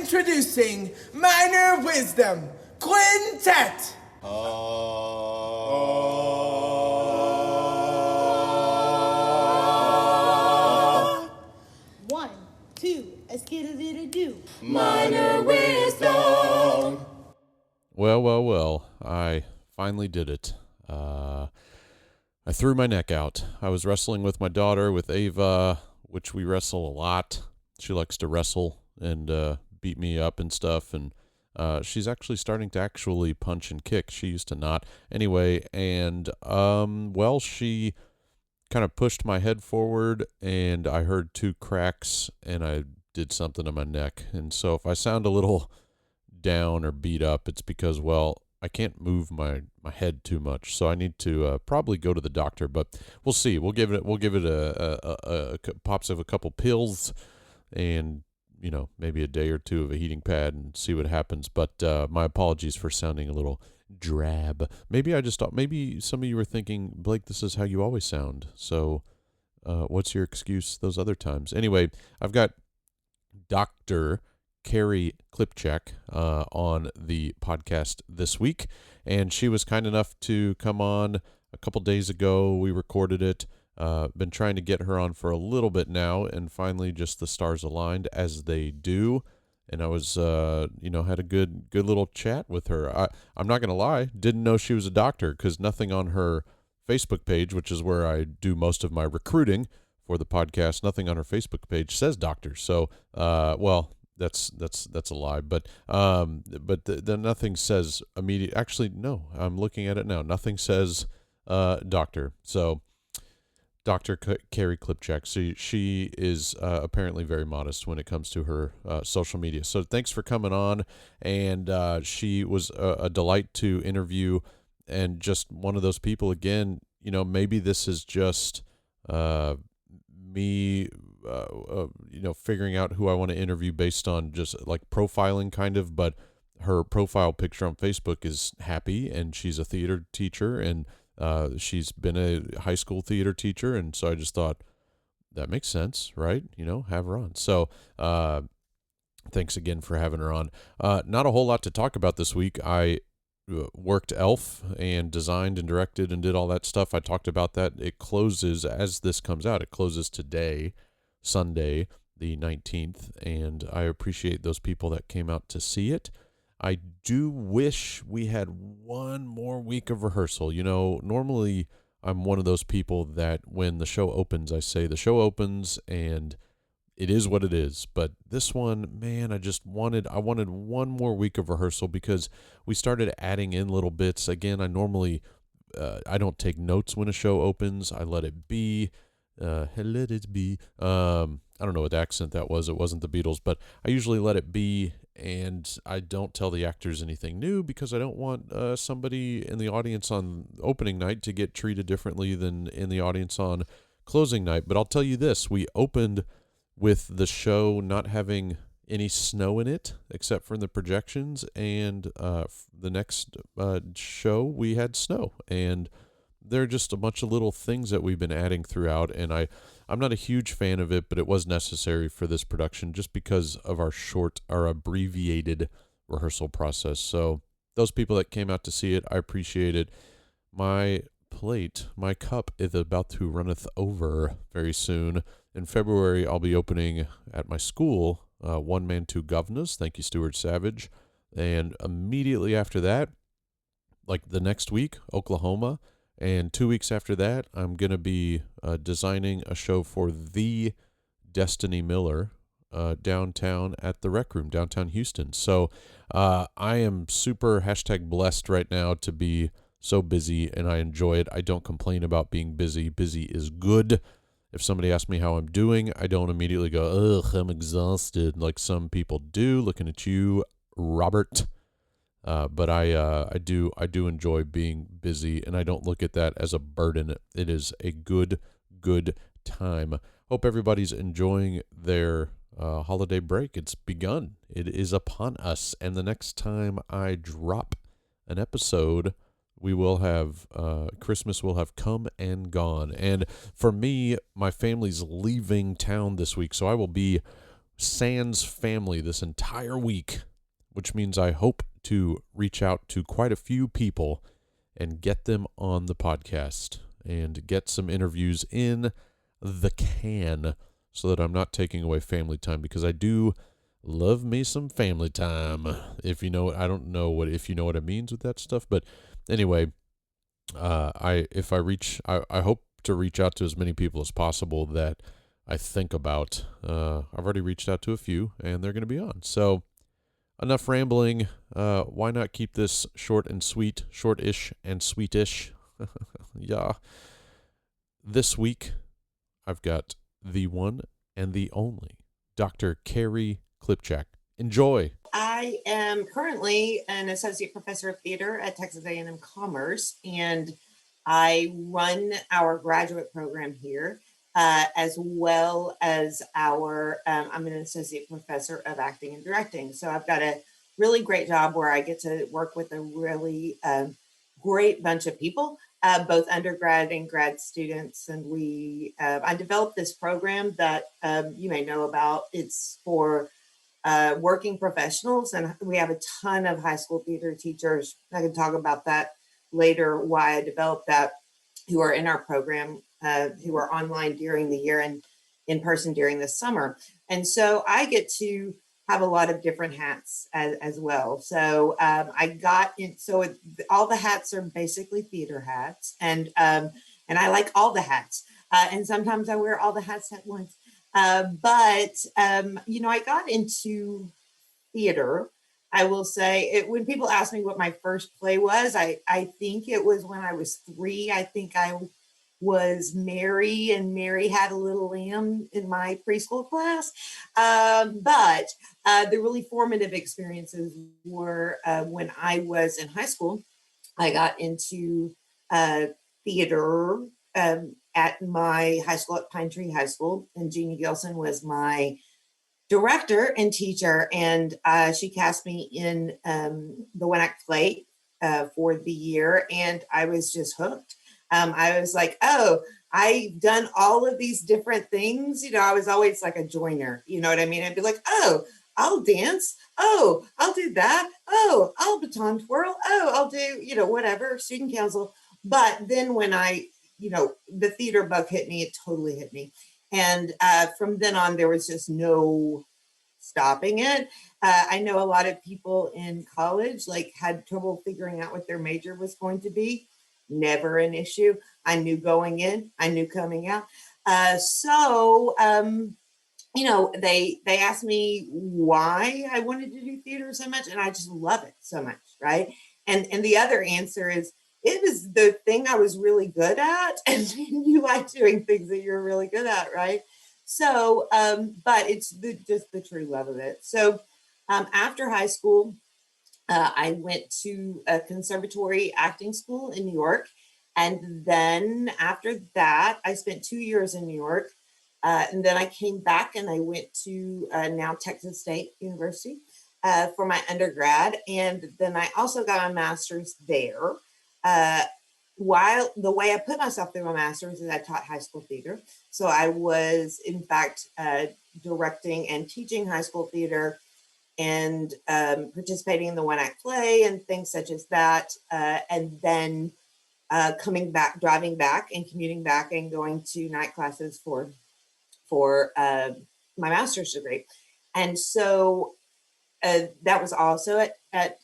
Introducing Minor Wisdom Quintet. 1, 2, a skidadidoo. Minor Wisdom. Well, I finally did it. I threw my neck out. I was wrestling with my daughter, with Ava, which we wrestle a lot. She likes to wrestle and beat me up and stuff, and she's actually starting to actually punch and kick. She used to not. Anyway, and she kind of pushed my head forward, and I heard 2 cracks, and I did something to my neck. And so if I sound a little down or beat up, it's because, I can't move my head too much, so I need to probably go to the doctor. But we'll see. We'll give it a pops of a couple pills, and maybe a day or 2 of a heating pad, and see what happens. But my apologies for sounding a little drab. Maybe some of you were thinking, Blake, this is how you always sound. So what's your excuse those other times? Anyway, I've got Dr. Carrie Klypchak on the podcast this week, and she was kind enough to come on a couple days ago. We recorded it. Been trying to get her on for a little bit now, and finally just the stars aligned, as they do. And I was, had a good little chat with her. I'm not going to lie, didn't know she was a doctor, because nothing on her Facebook page, which is where I do most of my recruiting for the podcast, nothing on her Facebook page says doctor. So, that's a lie, but the nothing says immediate. Actually, no, I'm looking at it now. Nothing says doctor. So Dr. Carrie Klypchak. So she is apparently very modest when it comes to her social media. So thanks for coming on, and she was a delight to interview, and just one of those people. Again, maybe this is just me. Figuring out who I want to interview based on just like profiling kind of, but her profile picture on Facebook is happy, and she's a theater teacher, and she's been a high school theater teacher. And so I just thought that makes sense, right? Have her on. So, thanks again for having her on. Not a whole lot to talk about this week. I worked Elf and designed and directed and did all that stuff. I talked about that. It closes, as this comes out, it closes today, Sunday, the 19th, and I appreciate those people that came out to see it. I do wish we had one more week of rehearsal. Normally I'm one of those people that when the show opens, I say the show opens and it is what it is. But this one, man, I wanted one more week of rehearsal, because we started adding in little bits. Again, I normally, I don't take notes when a show opens. I let it be. Let it be. I don't know what accent that was. It wasn't the Beatles, but I usually let it be, and I don't tell the actors anything new, because I don't want somebody in the audience on opening night to get treated differently than in the audience on closing night. But I'll tell you this, we opened with the show not having any snow in it except for the projections, and the next show we had snow, and there are just a bunch of little things that we've been adding throughout, and I'm not a huge fan of it, but it was necessary for this production just because of our abbreviated rehearsal process. So those people that came out to see it, I appreciate it. My cup is about to runneth over very soon. In February, I'll be opening at my school, One Man, Two Governors. Thank you, Stuart Savage. And immediately after that, like the next week, Oklahoma. And 2 weeks after that, I'm going to be designing a show for the Destiny Miller downtown at the Rec Room, downtown Houston. So I am super #blessed right now to be so busy, and I enjoy it. I don't complain about being busy. Busy is good. If somebody asks me how I'm doing, I don't immediately go, ugh, I'm exhausted, like some people do. Looking at you, Robert. But I do enjoy being busy, and I don't look at that as a burden. It is a good time. Hope everybody's enjoying their holiday break. It's begun. It is upon us, and the next time I drop an episode, we will have Christmas will have come and gone. And for me, my family's leaving town this week, so I will be Sans family this entire week, which means I hope to reach out to quite a few people and get them on the podcast and get some interviews in the can so that I'm not taking away family time, because I do love me some family time. If you know, I don't know if you know what it means with that stuff, but anyway, I hope to reach out to as many people as possible that I think about. I've already reached out to a few, and they're going to be on. So enough rambling. Why not keep this short and sweet, short-ish and sweetish? Yeah. This week, I've got the one and the only Dr. Carrie Klypchak. Enjoy. I am currently an associate professor of theater at Texas A&M Commerce, and I run our graduate program here, as well as I'm an associate professor of acting and directing. So I've got a really great job where I get to work with a really great bunch of people, both undergrad and grad students. And I developed this program that you may know about. It's for working professionals, and we have a ton of high school theater teachers. I can talk about that later, why I developed that, who are in our program, who are online during the year and in person during the summer. And so I get to have a lot of different hats as well. So all the hats are basically theater hats, and I like all the hats. And sometimes I wear all the hats at once. I got into theater. I will say when people ask me what my first play was, I think it was when I was 3. I think I was Mary, and Mary Had a Little Lamb in my preschool class. But the really formative experiences were when I was in high school. I got into theater at my high school, at Pine Tree High School, and Jeannie Gilson was my director and teacher, and she cast me in the one-act play for the year, and I was just hooked. I was like, oh, I've done all of these different things. I was always like a joiner. You know what I mean? I'd be like, oh, I'll dance. Oh, I'll do that. Oh, I'll baton twirl. Oh, I'll do, whatever, student council. But then when the theater bug hit me, it totally hit me. And from then on, there was just no stopping it. I know a lot of people in college had trouble figuring out what their major was going to be. Never an issue. I knew going in, I knew coming out. They asked me why I wanted to do theater so much, and I just love it so much, right? And the other answer is, it was the thing I was really good at, and you like doing things that you're really good at, right? So, but it's just the true love of it. So, after high school, I went to a conservatory acting school in New York, and then after that, I spent 2 years in New York. And then I came back and I went to now Texas State University for my undergrad. And then I also got a master's there. While the way I put myself through my master's is I taught high school theater. So I was, in fact, directing and teaching high school theater and participating in the one-act play and things such as that. And then coming back, driving back and commuting back and going to night classes for my master's degree. And so that was also at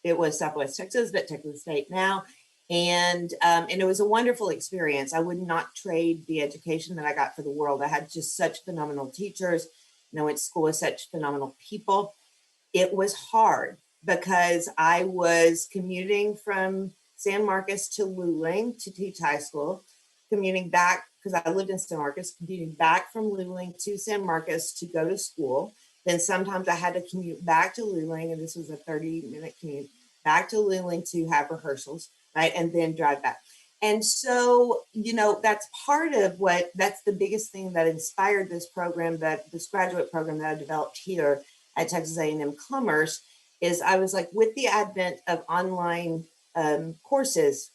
it was Southwest Texas, but Texas State now. And it was a wonderful experience. I would not trade the education that I got for the world. I had just such phenomenal teachers, and I went to school with such phenomenal people. It was hard because I was commuting from San Marcos to Luling to teach high school, commuting back because I lived in San Marcos, commuting back from Luling to San Marcos to go to school. Then sometimes I had to commute back to Luling, and this was a 30-minute commute back to Luling to have rehearsals, right? And then drive back. And so, that's part of that's the biggest thing that inspired this program, this graduate program that I developed here at Texas A&M Commerce, is I was like, with the advent of online courses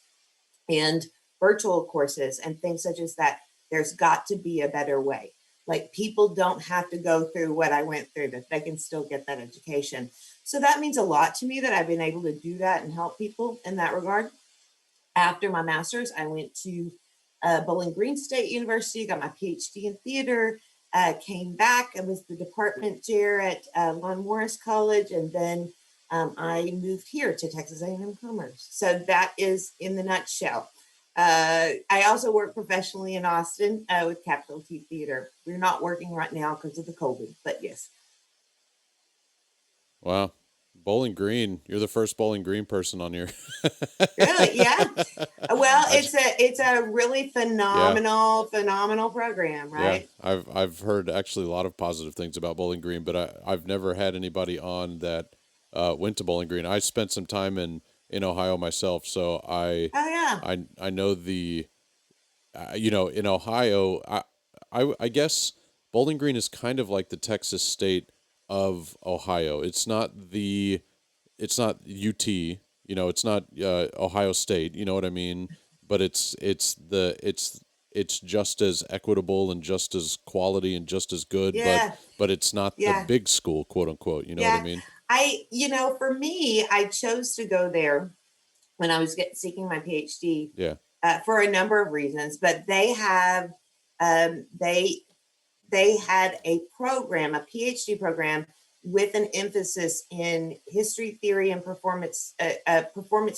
and virtual courses and things such as that, there's got to be a better way. Like people don't have to go through what I went through, that they can still get that education. So that means a lot to me that I've been able to do that and help people in that regard. After my master's, I went to Bowling Green State University, got my PhD in theater, came back. I was the department chair at Lon Morris College, and then I moved here to Texas A&M Commerce. So that is in the nutshell. I also work professionally in Austin with Capital T Theater. We're not working right now because of the COVID, but yes. Wow. Bowling Green. You're the first Bowling Green person on here. Really? Yeah. Well, it's a really phenomenal program, right? Yeah. I've heard actually a lot of positive things about Bowling Green, but I've never had anybody on that went to Bowling Green. I spent some time in Ohio myself, so Oh yeah. I know the in Ohio, I guess Bowling Green is kind of like the Texas State of Ohio. It's not UT, it's not Ohio State, you know what I mean? But it's just as equitable and just as quality and just as good, Yeah. but it's not the Yeah. big school, quote unquote, you know what I Yeah. mean? For me, I chose to go there when I was seeking my PhD Yeah. for a number of reasons, but they have they had a program, a PhD program with an emphasis in history theory and performance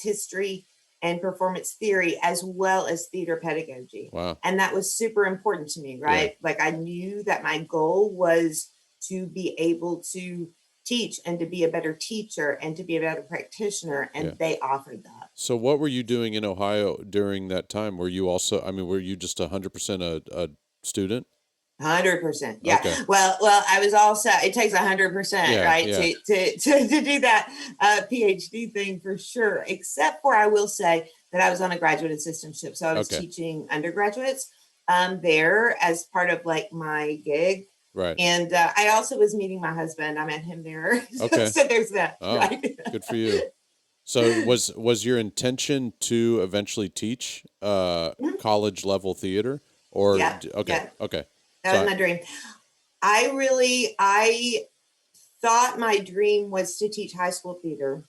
history and performance theory, as well as theater pedagogy. Wow. And that was super important to me, right? Yeah. Like I knew that my goal was to be able to teach and to be a better teacher and to be a better practitioner. And Yeah. they offered that. So what were you doing in Ohio during that time? Were you also, were you just 100% a student? 100%. Yeah. Okay. Well, I was also, it takes 100%, Yeah, right. yeah. To do that PhD thing for sure, except for I will say that I was on a graduate assistantship. So I was Okay. teaching undergraduates there as part of like my gig. Right. And I also was meeting my husband. I met him there. Okay. So there's that. Oh, right. good for you. So was your intention to eventually teach college level theater or Yeah, okay, yeah. okay. That So was my dream. I thought my dream was to teach high school theater,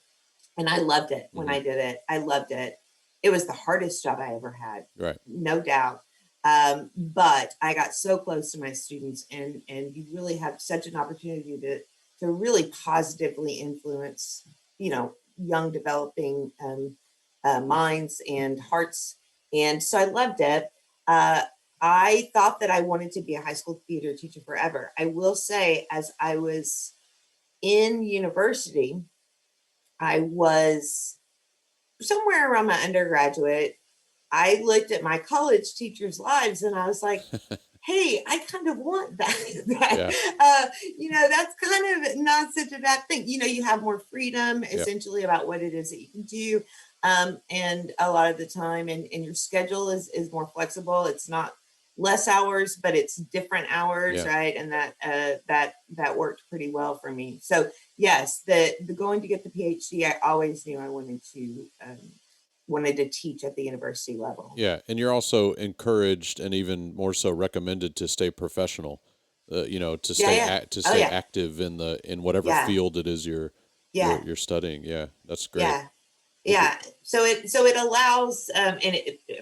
and I loved it when I did it. I loved it. It was the hardest job I ever had, right. no doubt. But I got so close to my students, and you really have such an opportunity to really positively influence, young developing minds and hearts. And so I loved it. I thought that I wanted to be a high school theater teacher forever. I will say, as I was in university, I was somewhere around my undergraduate. I looked at my college teachers' lives and I was like, hey, I kind of want that. Yeah. That's kind of not such a bad thing. You have more freedom Yep. essentially about what it is that you can do. And a lot of the time, and your schedule is more flexible. It's not less hours, but it's different hours, Yeah. right? And that worked pretty well for me. So yes, the going to get the PhD, I always knew I wanted to teach at the university level. Yeah, and you're also encouraged and even more so recommended to stay professional. To stay Yeah. to Oh, stay yeah. active in whatever Yeah. field it is you're Yeah. you're studying. Yeah, that's great. Yeah. Yeah. So it allows,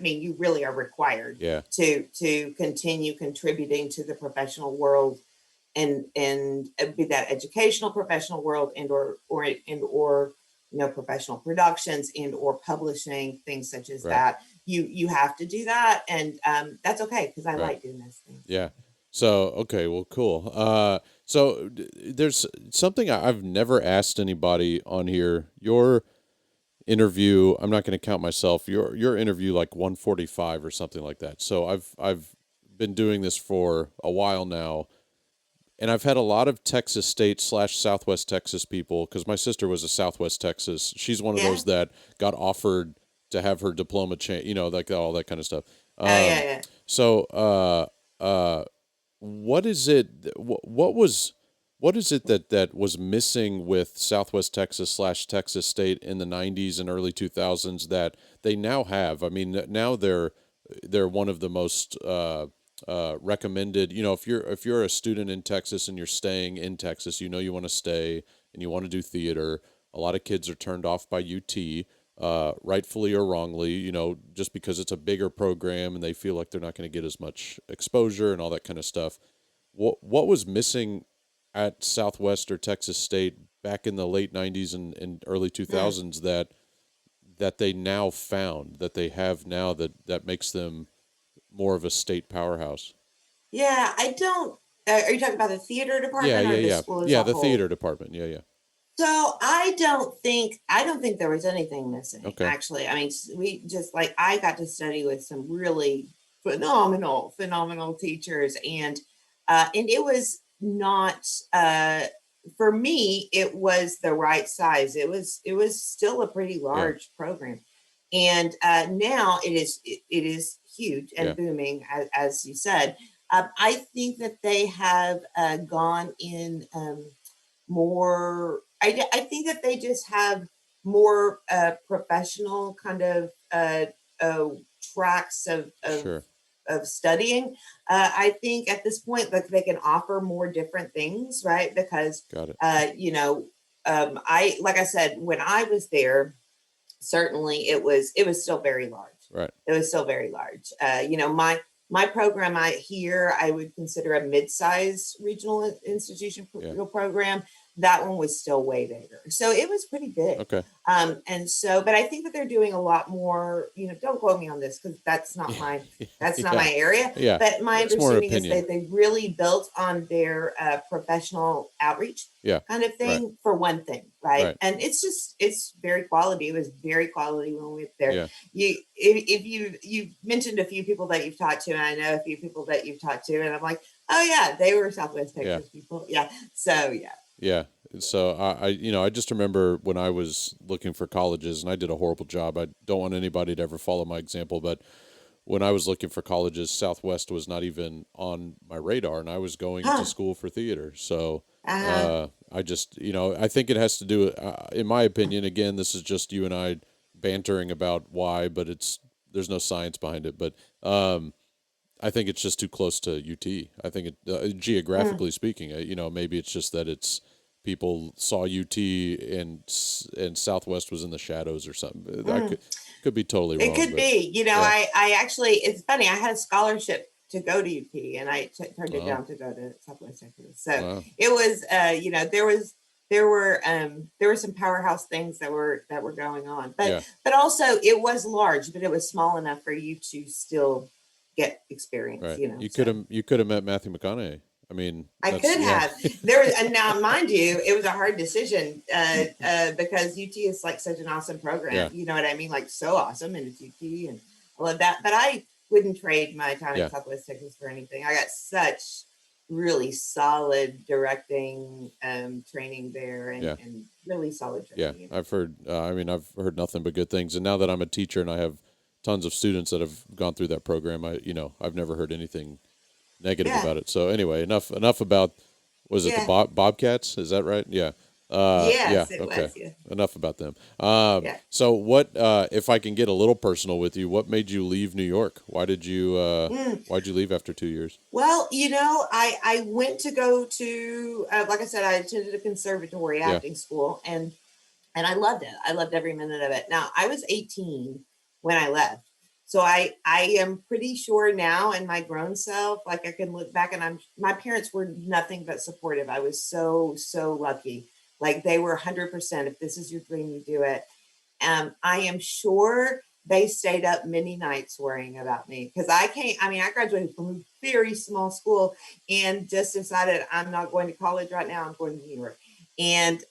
you really are required Yeah. to continue contributing to the professional world and be that educational professional world or professional productions and or publishing, things such as Right. that. You have to do that, and that's okay because I Right. like doing those things. Yeah. So, okay, well, cool. So there's something I've never asked anybody on here. Your interview, I'm not going to count myself. Your interview like 145 or something like that. So I've been doing this for a while now, and I've had a lot of Texas State / Southwest Texas people because my sister was a Southwest Texas. She's one of Yeah. those that got offered to have her diploma change, like all that kind of stuff. Yeah. So, what is it? What is it that was missing with Southwest Texas / Texas State in the '90s and early 2000s that they now have? I mean, now they're one of the most recommended, if you're a student in Texas and you're staying in Texas, you want to stay and you want to do theater. A lot of kids are turned off by UT, rightfully or wrongly, just because it's a bigger program and they feel like they're not going to get as much exposure and all that kind of stuff. What was missing at Southwest or Texas State back in the late '90s and early Mm. 2000s that they now found, that they have now, that makes them more of a state powerhouse? Yeah, I don't. Are you talking about the theater Yeah, department yeah, or the yeah, school as yeah. a The theater whole? department. Yeah, yeah. So I don't think there was anything missing. Okay. Actually, I mean, we just like I got to study with some really phenomenal teachers, and it was not for me. It was the right size. It was still a pretty Yeah, large program, and now it is huge yeah, and booming, as you said. I think that they have gone in. More I think that they just have more professional kind of uh, tracks sure. of studying. I think at this point that they can offer more different things, right? Because Got it. I like I said when I was there, certainly it was still very large. Right. It was still very large. My program I would consider a mid-sized regional institution Yeah. program. That one was still way bigger, so it was pretty big. Okay. And so, but I think that they're doing a lot more. Don't quote me on this because that's not Yeah. my area. Yeah. But my It's more understanding is opinion. that they really built on their professional outreach Yeah. kind of Right. thing for one thing, right? Right. And it's very quality. It was very quality when we were there. Yeah. If you mentioned a few people that you've talked to, and I know a few people that you've talked to, and I'm like, oh yeah, they were Southwest Yeah. Texas people. Yeah. So yeah. Yeah. So I just remember when I was looking for colleges, and I did a horrible job. I don't want anybody to ever follow my example, but when I was looking for colleges, Southwest was not even on my radar, and I was going to Huh. school for theater. So Uh-huh. I just, I think it has to do, in my opinion, again, this is just you and I bantering about why, but there's no science behind it. But I think it's just too close to UT. I think Mm. geographically speaking, maybe it's just that it's people saw UT and Southwest was in the shadows or something. I Mm. could be totally It wrong, could but be. yeah. I actually, it's funny. I had a scholarship to go to UP, and I turned it Oh, down to go to Southwest Texas. So wow. it was, there were some powerhouse things that were going on, but Yeah, but also it was large, but it was small enough for you to still get experience. right. So. You could have met Matthew McConaughey. I mean, I that's could yeah, have. There was, and now, mind you, it was a hard decision because UT is like such an awesome program. yeah, You know what I mean? Like so awesome, and it's UT, and I love that. But I wouldn't trade my time at yeah, Southwest Texas for anything. I got such really solid directing training there, yeah, and really solid yeah. training. I've heard. I mean, I've heard nothing but good things. And now that I'm a teacher and I have tons of students that have gone through that program, I've never heard anything negative Yeah, about it. So anyway, enough about, was it the yeah, Bobcats? Is that right? Yeah. Yeah. yes, it Okay. was. Yeah, Enough about them. yeah. So what? If I can get a little personal with you, what made you leave New York? Mm. Why'd you leave after 2 years? Well, I went to go to like I said, I attended a conservatory Yeah. acting school, and I loved it. I loved every minute of it. Now, I was 18 when I left. So I am pretty sure now in my grown self, like I can look back and my parents were nothing but supportive. I was so lucky. Like they were 100%. If this is your dream, you do it. I am sure they stayed up many nights worrying about me because I graduated from a very small school and just decided I'm not going to college right now. I'm going to New York. And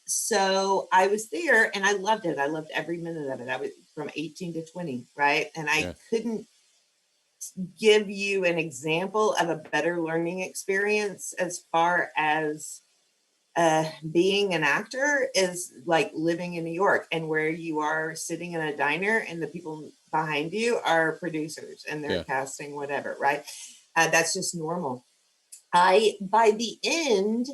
so I was there and I loved it. I loved every minute of it. I was from 18 to 20, right? And I Yeah. couldn't give you an example of a better learning experience as far as being an actor is like living in New York and where you are sitting in a diner and the people behind you are producers and they're Yeah. casting whatever, right? That's just normal. By the end,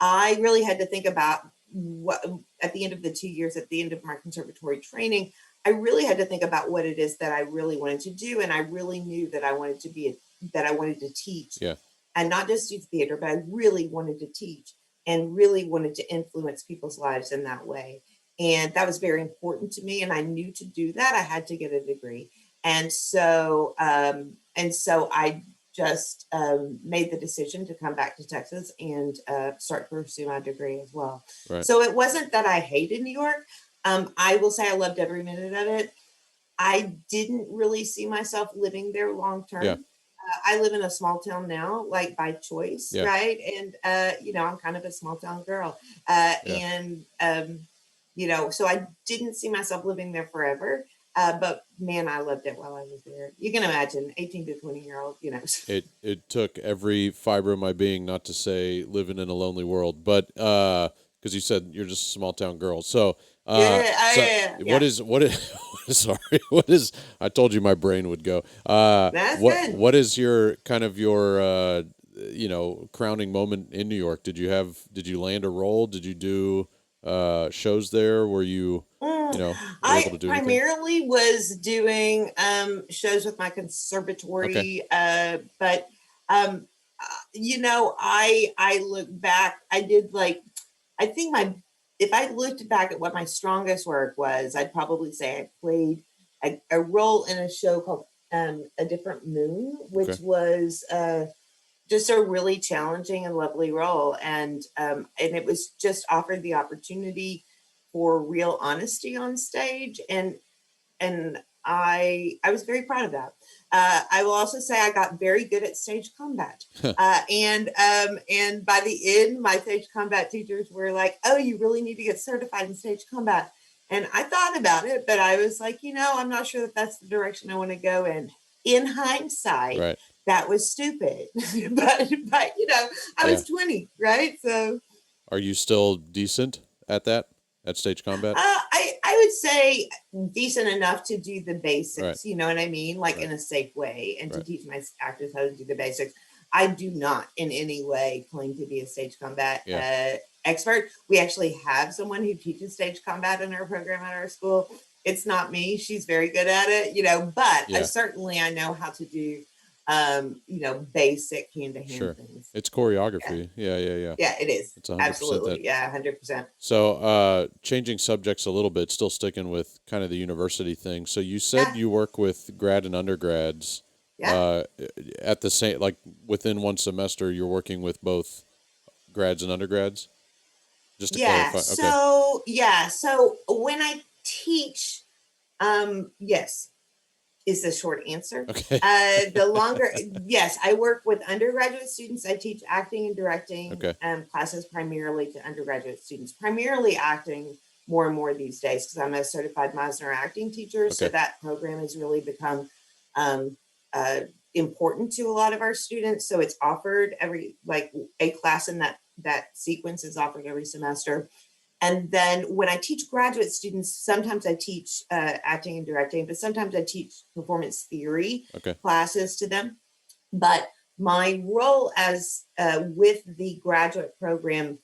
I really had to think about what at the end of the 2 years, at the end of my conservatory training, I really had to think about what it is that I really wanted to do. And I really knew that I wanted to be that I wanted to teach, Yeah. and not just do theater, but I really wanted to teach and really wanted to influence people's lives in that way. And that was very important to me. And I knew to do that, I had to get a degree. And so I just made the decision to come back to Texas and start to pursue my degree as well. Right. So it wasn't that I hated New York. I will say I loved every minute of it. I didn't really see myself living there long term. Yeah. I live in a small town now, like by choice, Yeah. right? And I'm kind of a small town girl, Yeah. and so I didn't see myself living there forever. But man, I loved it while I was there. You can imagine, 18 to 20-year-old, It took every fiber of my being not to say living in a lonely world, but because you said you're just a small town girl. So yeah. what is sorry, what is, I told you my brain would go. That's good. What is your kind of your crowning moment in New York? Did you land a role? Did you do shows there? Were you able I to do anything? primarily was doing shows with my Okay. conservatory, but I look back. I did I think if I looked back at what my strongest work was, I'd probably say I played a role in a show called A Different Moon, which Okay. was just a really challenging and lovely role, and it was just offered the opportunity for real honesty on stage, and I was very proud of that. I will also say I got very good at stage combat, and by the end, my stage combat teachers were like, "Oh, you really need to get certified in stage combat." And I thought about it, but I was like, I'm not sure that that's the direction I want to go in. In hindsight, Right. that was stupid, but I Yeah. was 20, right? So Are you still decent at that, at stage combat? I would say decent enough to do the Right. basics, you know what I mean? Like in Right. a safe way, and to Right. teach my actors how to do the basics. I do not in any way claim to be a stage combat Yeah. expert. We actually have someone who teaches stage combat in our program at our school. It's not me. She's very good at it, but Yeah. I know how to do, basic hand-to-hand Sure. things. It's Yeah. choreography. Yeah. Yeah, it is. It's 100% that. Absolutely. Yeah, 100%. So, changing subjects a little bit, still sticking with kind of the university thing. So you said Yeah. you work with grad and undergrads. Yeah. At the same, like within one semester, you're working with both grads and undergrads. Just to Yeah. clarify. Okay. So when I teach, yes, is the short answer. Okay. The longer, yes, I work with undergraduate students. I teach acting and directing Okay. classes primarily to undergraduate students, primarily acting more and more these days because I'm a certified Meisner acting teacher. So Okay. that program has really become um, important to a lot of our students. So it's offered a class in that sequence is offered every semester. And then when I teach graduate students, sometimes I teach acting and directing, but sometimes I teach performance theory Okay. classes to them. But my role as with the graduate program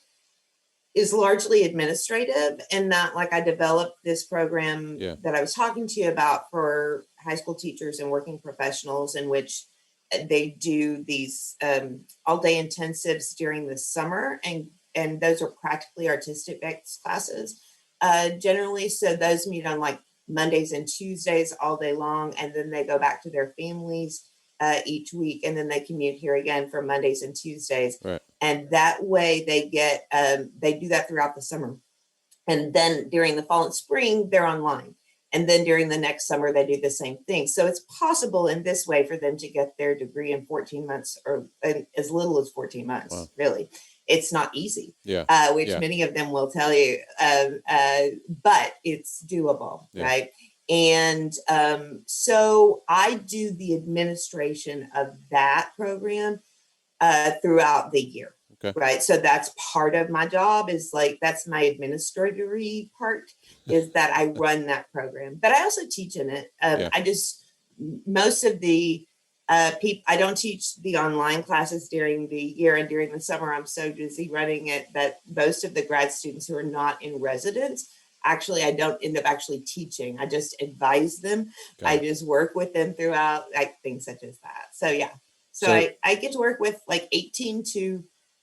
is largely administrative, in that I developed this program Yeah. that I was talking to you about for high school teachers and working professionals, in which they do these all day intensives during the summer, and those are practically artistic based classes generally. So those meet on Mondays and Tuesdays all day long, and then they go back to their families each week, and then they commute here again for Mondays and Tuesdays. Right. And that way they do that throughout the summer. And then during the fall and spring, they're online. And then during the next summer, they do the same thing. So it's possible in this way for them to get their degree in 14 months, or as little as 14 months, Wow. really. It's not easy, Yeah. which Yeah. many of them will tell you, but it's doable, Yeah. right? And so I do the administration of that program throughout the year. Okay. Right. So that's part of my job, is that's my administrative part, is that I run that program, but I also teach in it. Yeah. Most of the people, I don't teach the online classes during the year, and during the summer, I'm so busy running it that most of the grad students who are not in residence, actually, I don't end up actually teaching. I just advise them. Got I it. just work with them throughout, things such as that. So yeah. So I get to work with like 18 to,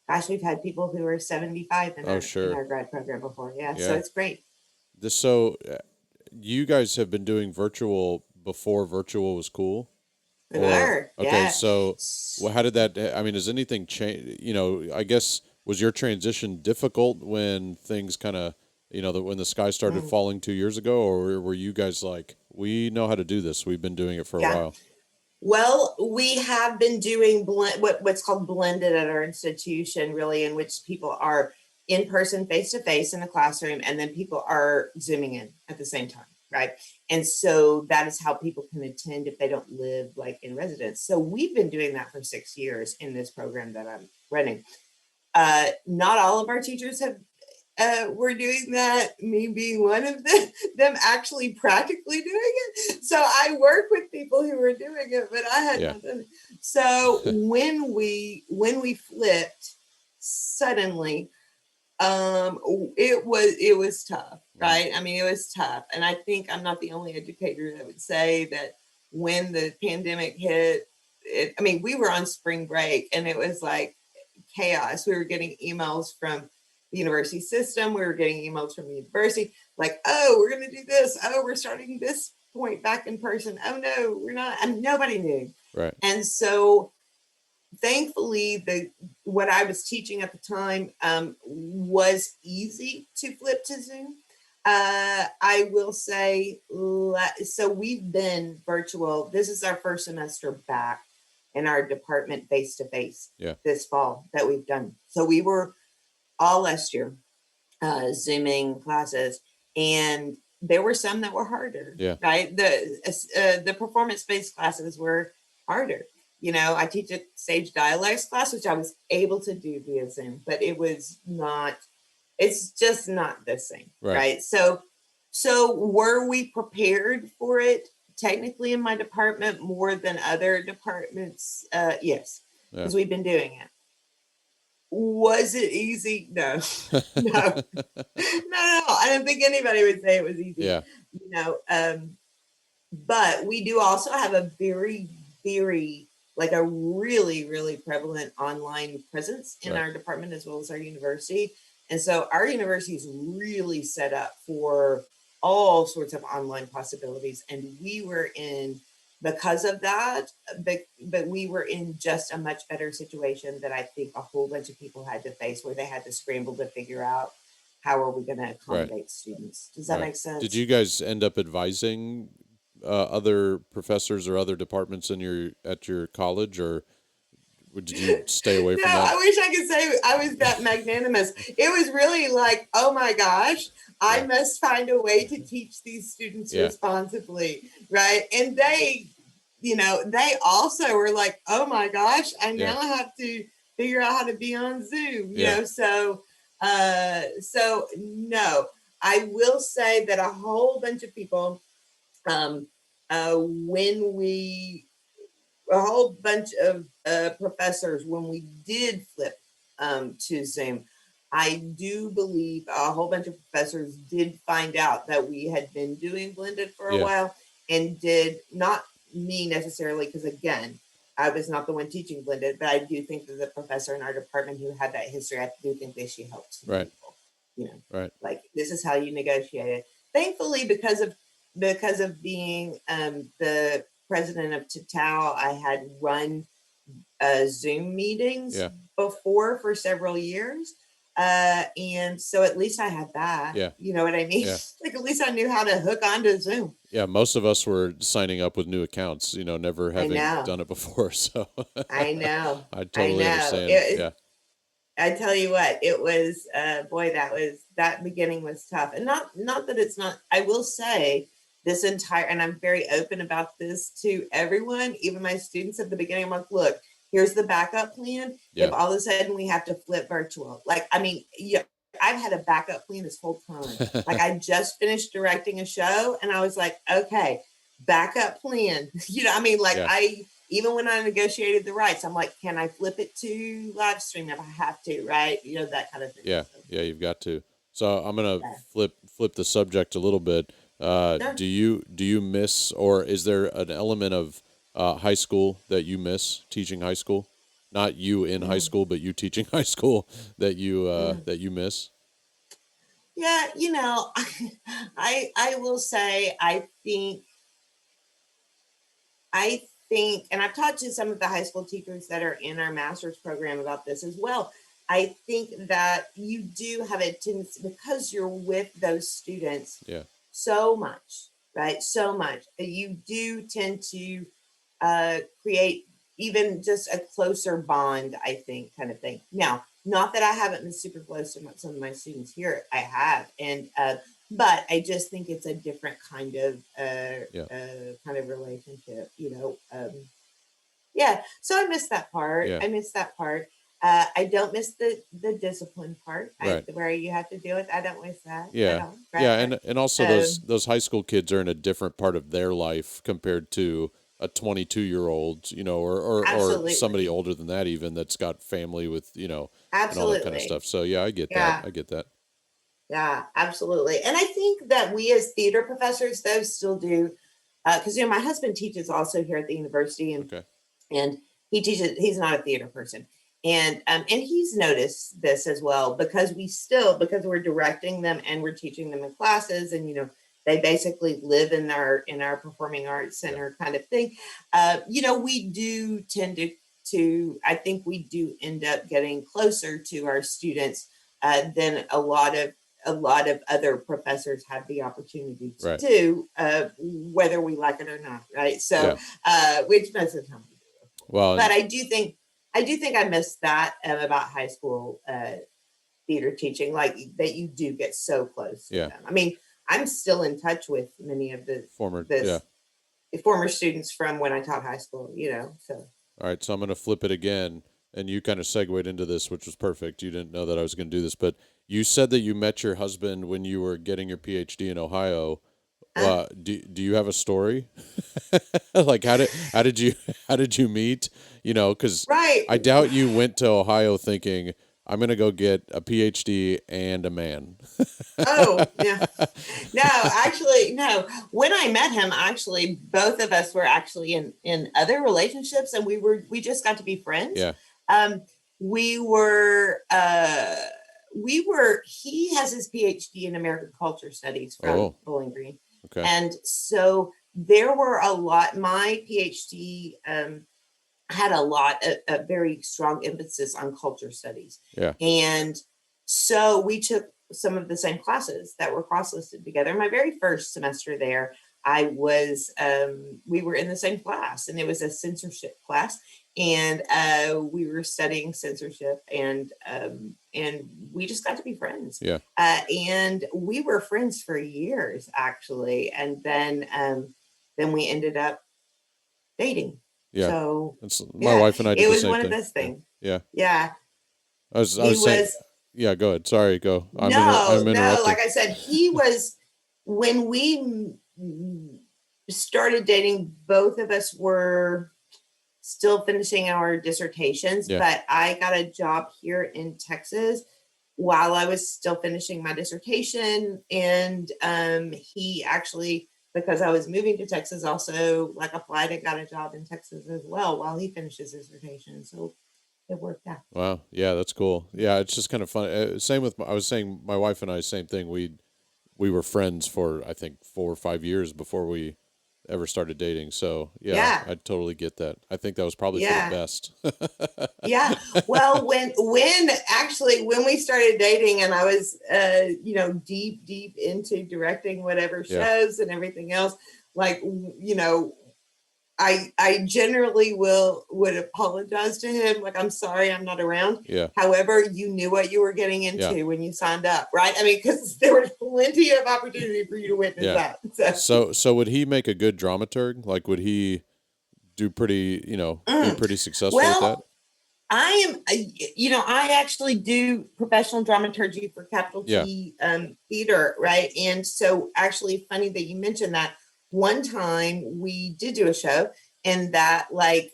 gosh, we've had people who are 75 in sure. our grad program before. Yeah. So Yeah. it's great. You guys have been doing virtual before virtual was cool? We Or, were. okay, Yeah. so well, how did that, I mean, has anything changed? You know, I guess, was your transition difficult when things kind of, when the sky started Mm, falling 2 years ago, or were you guys like, we know how to do this. We've been doing it for a yeah. while. Well, we have been doing what's called blended at our institution, really, in which people are in person, face to face in a classroom, and then people are zooming in at the same time, right? And so that is how people can attend if they don't live like in residence. So we've been doing that for 6 years in this program that I'm running. Not all of our teachers have were doing that, me being one of them actually practically doing it. So I work with people who were doing it, but I had not done it. So when we flipped suddenly, it was tough, right? I mean, it was tough. And I think I'm not the only educator that would say that when the pandemic hit, I mean, we were on spring break and it was like chaos. We were getting emails from the university system. We were getting emails from the university like, oh, we're going to do this. Oh, we're starting this point back in person. Oh, no, we're not. I mean, nobody knew. Right. And so thankfully, what I was teaching at the time was easy to flip to Zoom. I will say, so we've been virtual. This is our first semester back in our department face to face this fall that we've done. So we were all last year Zooming classes, and there were some that were harder. Right. The performance based classes were harder. You know, I teach a stage dialects class, which I was able to do via Zoom, but it was not. It's just not the same, right? So were we prepared for it? Technically, in my department, more than other departments, yes, because we've been doing it. Was it easy? No, no, no. I don't think anybody would say it was easy. Yeah. You know, but we do also have a very, very, like a really, really prevalent online presence in our department as well as our university. And so our university is really set up for all sorts of online possibilities. And we were in, because of that, but we were in just a much better situation that I think a whole bunch of people had to face, where they had to scramble to figure out how are we going to accommodate students. Does that make sense? Did you guys end up advising other professors or other departments at your college, or did you stay away from that? I wish I could say I was that magnanimous. It was really like, oh my gosh, I must find a way to teach these students responsibly, right? And they, they also were like, oh my gosh, I now have to figure out how to be on Zoom, you know? So no, I will say that a whole bunch of people, a whole bunch of professors, when we did flip to Zoom, I do believe a whole bunch of professors did find out that we had been doing blended for a while, and did not me necessarily, because again, I was not the one teaching blended, but I do think that the professor in our department who had that history, I do think that she helped some people, like this is how you negotiate it. Thankfully, because of being the president of Total, I had run Zoom meetings before for several years. And so at least I had that. You know what I mean? Like at least I knew how to hook onto Zoom. Yeah, most of us were signing up with new accounts, never having done it before. So I know. I totally understand. I tell you what, it was that beginning was tough. And not that it's not, I will say this entire, and I'm very open about this to everyone, even my students at the beginning. I'm like, look, here's the backup plan. If all of a sudden we have to flip virtual, like, I mean, I've had a backup plan this whole time. Like I just finished directing a show and I was like, okay, backup plan. Even when I negotiated the rights, I'm like, can I flip it to live stream if I have to, right? That kind of thing. Yeah, you've got to. So I'm gonna flip the subject a little bit. Sure. Do you miss, or is there an element of high school that you miss teaching high school? Not you in high Mm, school, but you teaching high school mm. that you miss. Yeah, I will say I think, and I've talked to some of the high school teachers that are in our master's program about this as well. I think that you do have a tendency, because you're with those students Yeah, so much, right? So much. You do tend to create even just a closer bond, I think, kind of thing. Now, not that I haven't been super close to some of my students here, I have, and but I just think it's a different yeah, kind of relationship, Yeah, so I miss that part. yeah. I miss that part. I don't miss the discipline part. Right. Where you have to deal with. I don't miss that at Yeah. all. Yeah, Right. and also Um, those high school kids are in a different part of their life compared to a 22-year-old, or somebody absolutely, older than that even that's got family with, and all that kind of absolutely. stuff. So yeah, I get that. Yeah. I get that. Yeah, absolutely. And I think that we as theater professors, though, still do, because my husband teaches also here at the university, Okay. and he teaches. He's not a theater person, and he's noticed this as well, because because we're directing them and we're teaching them in classes, and they basically live in our performing arts Yeah. center kind of thing. We do tend to I think we do end up getting closer to our students than a lot of other professors have the opportunity to Right. do, whether we like it or not, right? So, Yeah. which most of the time we do, of course. Well, But and I do think I miss that about high school theater teaching, like that you do get so close to yeah, them. I mean, I'm still in touch with many of former yeah. the former students from when I taught high school, so. All right, so I'm going to flip it again, and you kind of segued into this, which was perfect. You didn't know that I was going to do this, but you said that you met your husband when you were getting your PhD in Ohio. Uh, Do you have a story? Like how did you how did you meet? Because right. I doubt you went to Ohio thinking I'm going to go get a PhD and a man. Oh, yeah. No, actually, no. When I met him, actually, both of us were actually in other relationships, and we just got to be friends. Yeah. Um, we were. He has his PhD in American Culture Studies from Oh. Bowling Green, Okay. and so there were a lot. My PhD had a very strong emphasis on culture studies. Yeah. And so we took some of the same classes that were cross-listed together. My very first semester there, we were in the same class, and it was a censorship class. And we were studying censorship, and we just got to be friends. Yeah. And we were friends for years, actually. And then we ended up dating. Yeah. So It's my yeah, wife and I did it the was same one of thing. those Yeah. things. Yeah. Yeah, I he was saying, was yeah, go ahead. Sorry, go. no, I'm no. interrupting. Like I said, he was when we started dating. Both of us were still finishing our dissertations, Yeah. but I got a job here in Texas while I was still finishing my dissertation, and he actually, because I was moving to Texas, also like applied and got a job in Texas as well while he finished his dissertation. So it worked out. Wow. Yeah, that's cool. Yeah, it's just kind of fun. Same with I was saying my wife and I same thing. We were friends for I think 4 or 5 years before we ever started dating. So, yeah, Yeah, I totally get that. I think that was probably for the yeah. best. Yeah. Well, when we started dating, and I was deep into directing whatever Yeah. shows and everything else, like I generally would apologize to him, like, I'm sorry I'm not around. Yeah. However, you knew what you were getting Yeah. into when you signed up, right? I mean, because there was plenty of opportunity for you to witness Yeah. that. So So would he make a good dramaturg? Like would he do pretty, be mm. pretty successful with that? Well, I actually do professional dramaturgy for Capital Yeah. T theater, right? And so, actually, funny that you mentioned that. One time we did do a show, and that like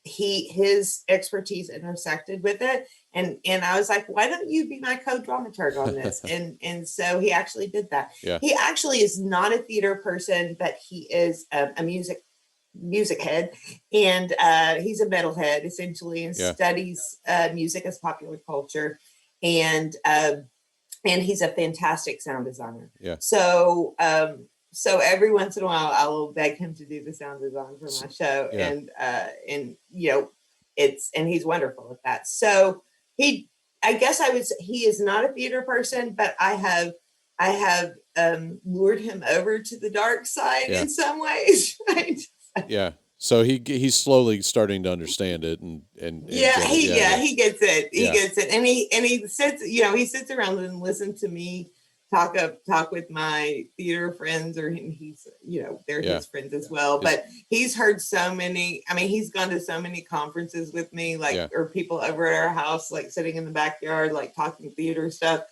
his expertise intersected with it, and I was like, why don't you be my co-dramaturg on this? And so he actually did that. Yeah. He actually is not a theater person, but he is a music music head, and he's a metalhead essentially, and Yeah. studies music as popular culture, and he's a fantastic sound designer. Yeah. So every once in a while, I will beg him to do the sound design for my show, Yeah. and he's wonderful at that. So I guess I would say he is not a theater person, but I have lured him over to the dark side Yeah. in some ways, right? Yeah. So he's slowly starting to understand it and Yeah, get it. he gets it. He Yeah. gets it, and he sits. He sits around and listens to me talk with my theater friends, or he's they're Yeah. his friends as well. But he's heard so many. I mean, he's gone to so many conferences with me, or people over at our house, like sitting in the backyard, like talking theater stuff.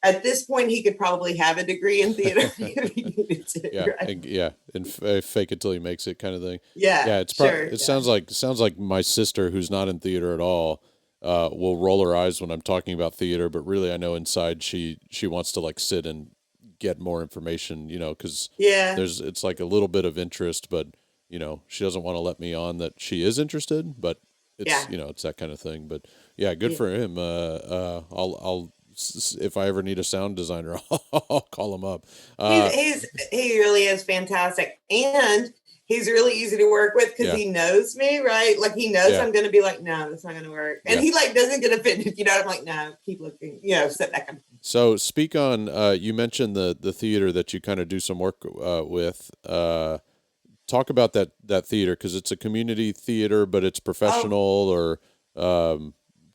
At this point, he could probably have a degree in theater if he needed to. Yeah, Right? and fake it till he makes it, kind of thing. Yeah, It's sure. It sounds like my sister, who's not in theater at all, will roll her eyes when I'm talking about theater, but really, I know inside she wants to like sit and get more information, because it's like a little bit of interest, but she doesn't want to let me on that she is interested, but it's it's that kind of thing. But yeah, good for him. I'll if I ever need a sound designer, I'll call him up. He really is fantastic, and he's really easy to work with because he knows me, right? Like he knows I'm going to be like, no, that's not going to work, and he like doesn't get offended. I'm like, no, keep looking, set that kind of thing. So speak on. You mentioned the theater that you kind of do some work with. Talk about that theater, because it's a community theater, but it's professional, or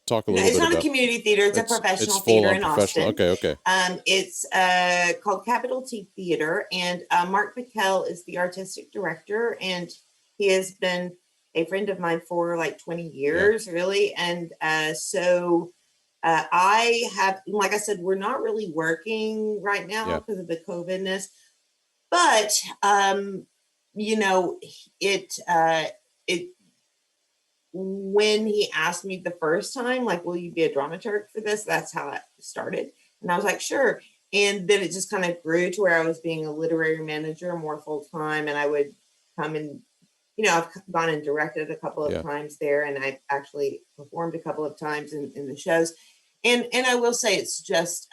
talk a little bit about. It's not a community theater; it's a professional theater in Austin. Okay. It's called Capital T Theater, and Mark McKell is the artistic director, and he has been a friend of mine for like 20 years, really. And so I have, like I said, we're not really working right now because of the COVIDness, but it. When he asked me the first time, like, will you be a dramaturg for this? That's how it started. And I was like, sure. And then it just kind of grew to where I was being a literary manager more full time. And I would come and, I've gone and directed a couple of times there. And I've actually performed a couple of times in the shows. And I will say it's just,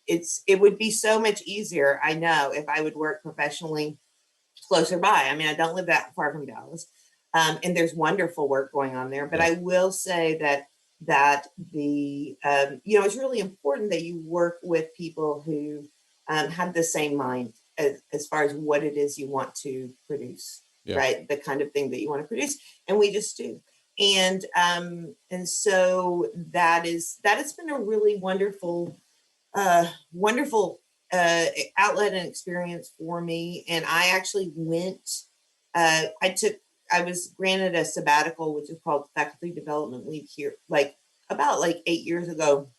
it would be so much easier, I know, if I would work professionally closer by. I mean, I don't live that far from Dallas. And there's wonderful work going on there, but I will say that the it's really important that you work with people who have the same mind as far as what it is you want to produce, right? The kind of thing that you want to produce, and we just do. And so that has been a really wonderful outlet and experience for me. And I actually went. I was granted a sabbatical, which is called faculty development leave here, about 8 years ago.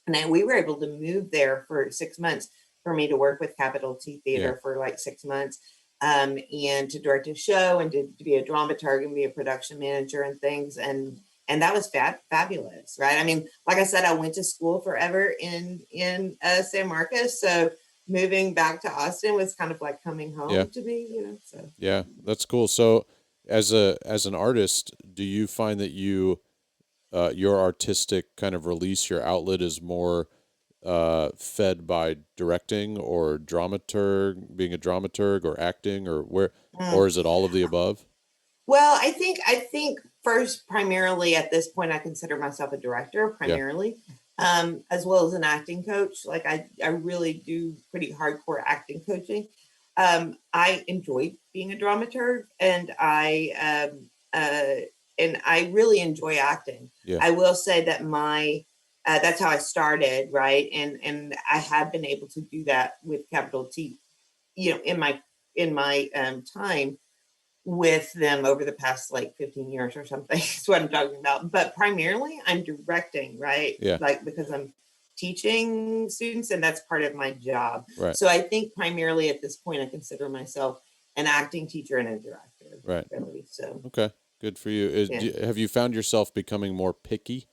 And we were able to move there for 6 months for me to work with Capital T Theater for 6 months, and to direct a show and to be a dramaturg and be a production manager and things. And that was fabulous, right? I mean, like I said, I went to school forever in San Marcos. So moving back to Austin was kind of like coming home to me, so. Yeah, that's cool. So, as an artist, do you find that your artistic kind of release, your outlet, is more fed by directing or being a dramaturg, or acting, or or is it all of the above? Well, I think first, primarily at this point, I consider myself a director primarily, as well as an acting coach. Like I really do pretty hardcore acting coaching. I enjoy being a dramaturg, and I really enjoy acting. Yeah. I will say that that's how I started, right? And I have been able to do that with Capital T, in my time with them over the past 15 years or something. That's what I'm talking about. But primarily I'm directing, right? Yeah. Because I'm teaching students, and that's part of my job. Right. So I think primarily at this point I consider myself an acting teacher and a director. Right. Really. So okay, good for you. Have you found yourself becoming more picky?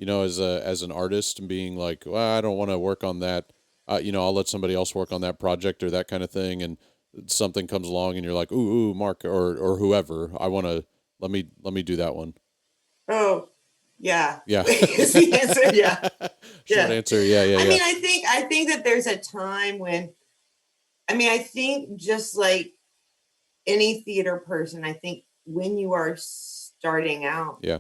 As an artist, and being like, well, I don't want to work on that. I'll let somebody else work on that project or that kind of thing. And something comes along and you're like, ooh, Mark or whoever, I want to, let me do that one. Oh, yeah. Yeah. Is the answer. Yeah. Short Yeah. answer. Yeah. I mean, I think that there's a time when, I think just like any theater person, I think when you are starting out, Yeah.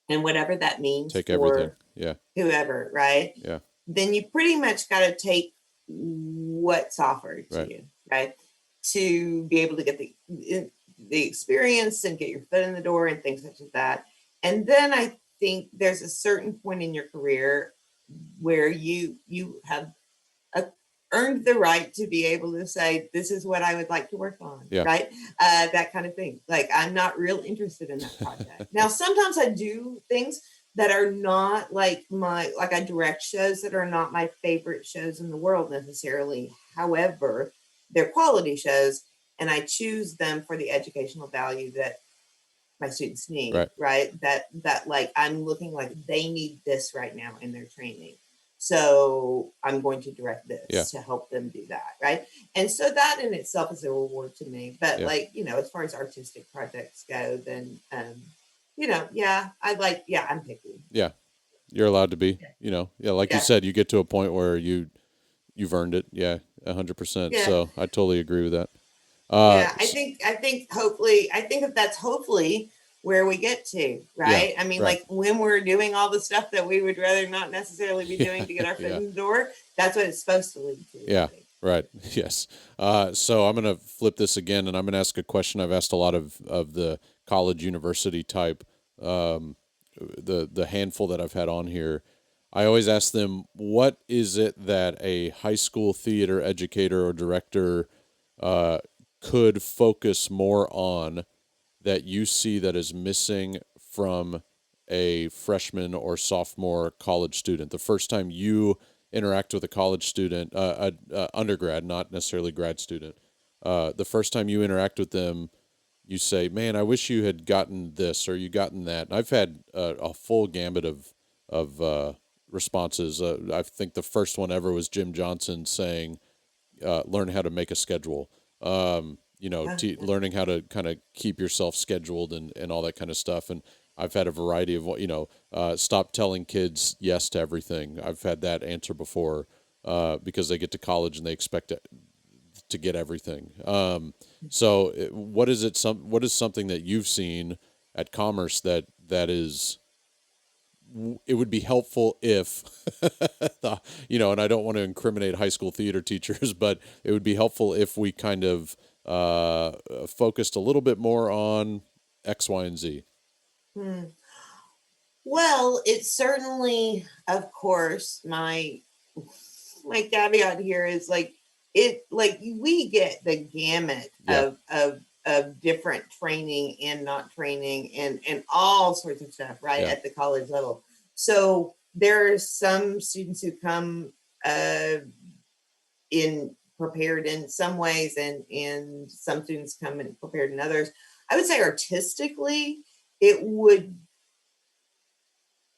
and whatever that means Take for everything. Yeah. whoever, right? Yeah. Then you pretty much got to take what's offered to Right. you, right? To be able to get the experience and get your foot in the door and things such as that. And then I think there's a certain point in your career where you have uh, earned the right to be able to say, this is what I would like to work on, Yeah. right? That kind of thing. Like, I'm not real interested in that project. Now, sometimes I do things that are not like I direct shows that are not my favorite shows in the world necessarily. However, they're quality shows, and I choose them for the educational value that my students need, right? That like, I'm looking like they need this right now in their training. So I'm going to direct this to help them do that, right? And so that in itself is a reward to me. But like, as far as artistic projects go, then I'm picky. Yeah. You're allowed to be, like you said, you get to a point where you've earned it. Yeah. 100%. Yeah. So I totally agree with that. Yeah, I think that that's hopefully where we get to, right? I mean, like when we're doing all the stuff that we would rather not necessarily be doing to get our foot in the door, that's what it's supposed to lead to. Yeah, right. Yes. So I'm going to flip this again, and I'm going to ask a question I've asked a lot of the college university type, the handful that I've had on here. I always ask them, what is it that a high school theater educator or director could focus more on that you see that is missing from a freshman or sophomore college student? The first time you interact with a college student, undergrad, not necessarily grad student, the first time you interact with them, you say, man, I wish you had gotten this or you gotten that. And I've had a full gambit of responses. I think the first one ever was Jim Johnson saying, learn how to make a schedule. Learning how to kind of keep yourself scheduled and all that kind of stuff. And I've had a variety of, stop telling kids yes to everything. I've had that answer before because they get to college and they expect to get everything. So what is something that you've seen at Commerce that is, it would be helpful if, and I don't want to incriminate high school theater teachers, but it would be helpful if we kind of focused a little bit more on X, Y, and Z. Well, it's certainly, of course, my caveat here is like we get the gamut of different training and not training and all sorts of stuff, right, at the college level. So there are some students who come in prepared in some ways, and some students come in prepared in others. I would say artistically, it would,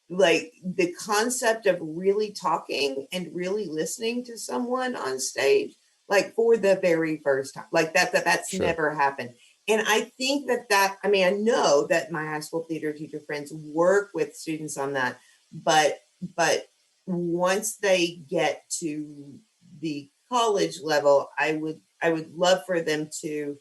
like, the concept of really talking and really listening to someone on stage, like for the very first time, like that's never happened. And I think I know that my high school theater teacher friends work with students on that, but once they get to the college level, I would love for them to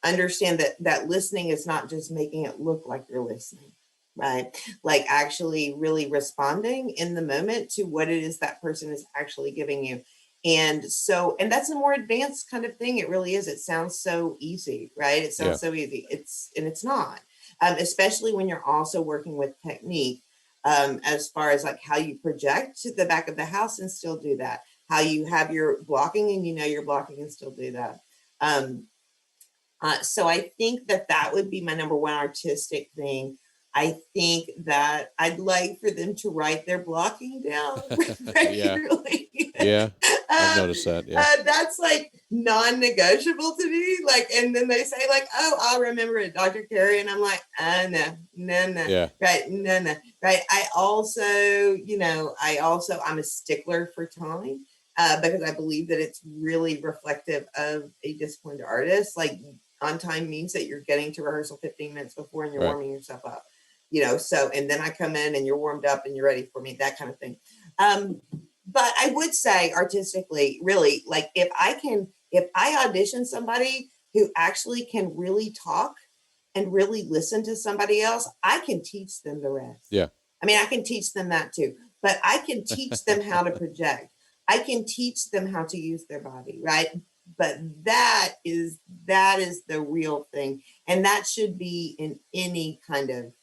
understand that listening is not just making it look like you're listening, right? Like actually really responding in the moment to what it is that person is actually giving you. And that's a more advanced kind of thing. It really is. It sounds so easy, right? It sounds so easy. It's not, especially when you're also working with technique, as far as like how you project to the back of the house and still do that, how you have your blocking and you're blocking and still do that. So I think that would be my number one artistic thing. I think that I'd like for them to write their blocking down regularly. Yeah, I've noticed that. Yeah, that's like non-negotiable to me. Like, and then they say like, "Oh, I'll remember it, Dr. Carrie," and I'm like, no, yeah, right, no, right. I'm a stickler for time. because I believe that it's really reflective of a disciplined artist. Like on time means that you're getting to rehearsal 15 minutes before and you're Right. warming yourself up, so, and then I come in and you're warmed up and you're ready for me, that kind of thing. But I would say artistically, really, like if I audition somebody who actually can really talk and really listen to somebody else, I can teach them the rest. Yeah. I mean, I can teach them that too, but I can teach them how to project. I can teach them how to use their body, right? But that is the real thing. And that should be in any kind of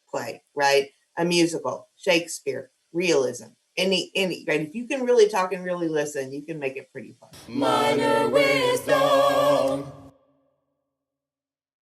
play, right? A musical, Shakespeare, realism, any, right? If you can really talk and really listen, you can make it pretty fun. Minor wisdom.